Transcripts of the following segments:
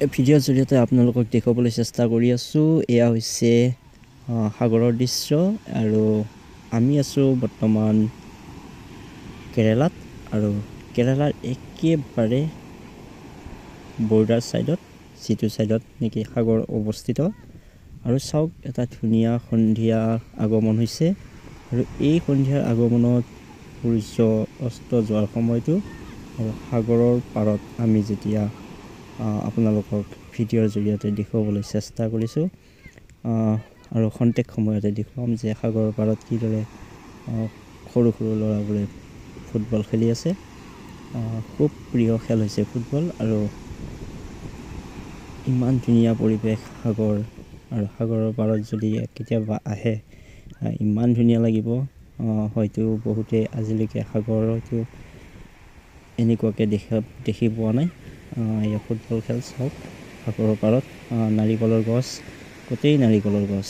এই ভিডিঅ'ৰ জৰিয়তে আপোনালোকক দেখুৱাবলৈ চেষ্টা কৰি আছোঁ। এয়া হৈছে সাগৰৰ দৃশ্য আৰু আমি আছোঁ বৰ্তমান কেৰেলাত আৰু কেৰেলাৰ একেবাৰে বৰ্ডাৰ ছাইডত, যিটো ছাইডত নেকি সাগৰ অৱস্থিত। আৰু চাওক, এটা ধুনীয়া সন্ধিয়া আগমন হৈছে আৰু এই সন্ধিয়াৰ আগমনত সূৰ্য অস্ত যোৱাৰ সময়টো আৰু সাগৰৰ পাৰত আমি যেতিয়া আপোনালোকক ভিডিঅ'ৰ জৰিয়তে দেখুৱাবলৈ চেষ্টা কৰিছোঁ আৰু খন্তেক সময়তে দেখুৱাম যে সাগৰৰ পাৰত কিদৰে সৰু সৰু ল'ৰাবোৰে ফুটবল খেলি আছে। খুব প্ৰিয় খেল হৈছে ফুটবল আৰু ইমান ধুনীয়া পৰিৱেশ সাগৰ, আৰু সাগৰৰ পাৰত যদি কেতিয়াবা আহে ইমান ধুনীয়া লাগিব। হয়তো বহুতে আজিলৈকে সাগৰ হয়তো এনেকুৱাকৈ দেখি পোৱা নাই। এয়া ফুটবল খেল চাওক, সাগৰৰ পাৰত নাৰিকলৰ গছ, গোটেই নাৰিকলৰ গছ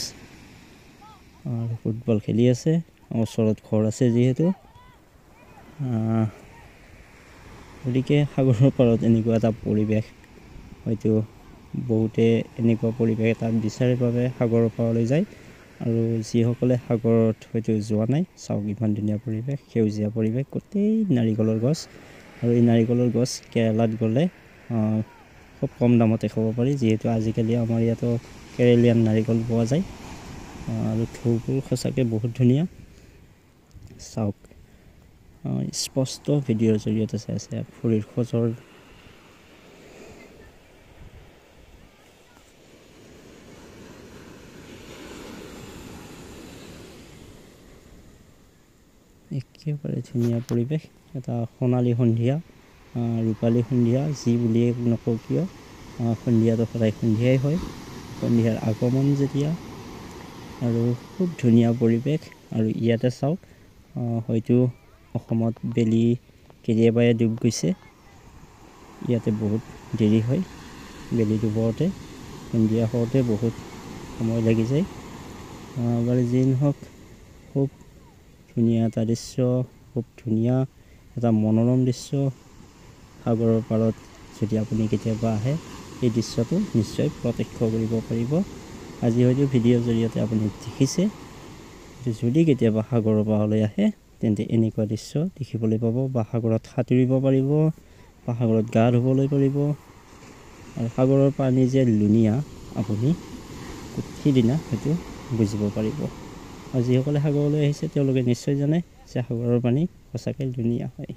আৰু ফুটবল খেলি আছে। ওচৰত ঘৰ আছে যিহেতু, গতিকে সাগৰৰ পাৰত এনেকুৱা এটা পৰিৱেশ হয়তো বহুতে এনেকুৱা পৰিৱেশ এটা বিচাৰে বাবে সাগৰৰ পাৰলৈ যায়। আৰু যিসকলে সাগৰত হয়তো যোৱা নাই, চাওক ইমান ধুনীয়া পৰিৱেশ, সেউজীয়া পৰিৱেশ, গোটেই নাৰিকলৰ গছ। আৰু এই নাৰিকলৰ গছ কেৰেলাত গ'লে খুব কম দামতে খাব পাৰি, যিহেতু আজিকালি আমাৰ ইয়াতো কেৰেলীয়ান নাৰিকল পোৱা যায়। আৰু ঢৌবোৰ সঁচাকৈ বহুত ধুনীয়া। চাওক, স্পষ্ট ভিডিঅ'ৰ জৰিয়তে চাই আছে, ভৰিৰ খোজৰ একেবাৰে ধুনীয়া পৰিৱেশ। এটা সোণালী সন্ধিয়া, ৰূপালী সন্ধিয়া, যি বুলিয়ে নকওঁ কিয়, সন্ধিয়াটো সদায় সন্ধিয়াই হয়, সন্ধিয়াৰ আগমন যেতিয়া। আৰু খুব ধুনীয়া পৰিৱেশ। আৰু ইয়াতে চাওক, হয়তো অসমত বেলি কেতিয়াবাই ডুব গৈছে, ইয়াতে বহুত দেৰি হয় বেলি ডুবতে, সন্ধিয়া হওঁতে বহুত সময় লাগি যায়। বাৰু যি নহওক, খুব ধুনীয়া এটা দৃশ্য, খুব ধুনীয়া এটা মনোৰম দৃশ্য। সাগৰৰ পাৰত যদি আপুনি কেতিয়াবা আহে, এই দৃশ্যটো নিশ্চয় প্ৰত্যক্ষ কৰিব পাৰিব। আজি হয়তো ভিডিঅ'ৰ জৰিয়তে আপুনি দেখিছে, যদি কেতিয়াবা সাগৰৰ পাৰলৈ আহে তেন্তে এনেকুৱা দৃশ্য দেখিবলৈ পাব, বা সাগৰত সাঁতুৰিব পাৰিব, বা সাগৰত গা ধুবলৈ পাৰিব। আৰু সাগৰৰ পানী যে লুনীয়া আপুনি সিদিনা হয়তো বুজিব পাৰিব। আৰু যিসকলে সাগৰলৈ আহিছে তেওঁলোকে নিশ্চয় জানে যে সাগৰৰ পানী সঁচাকৈ ধুনীয়া হয়।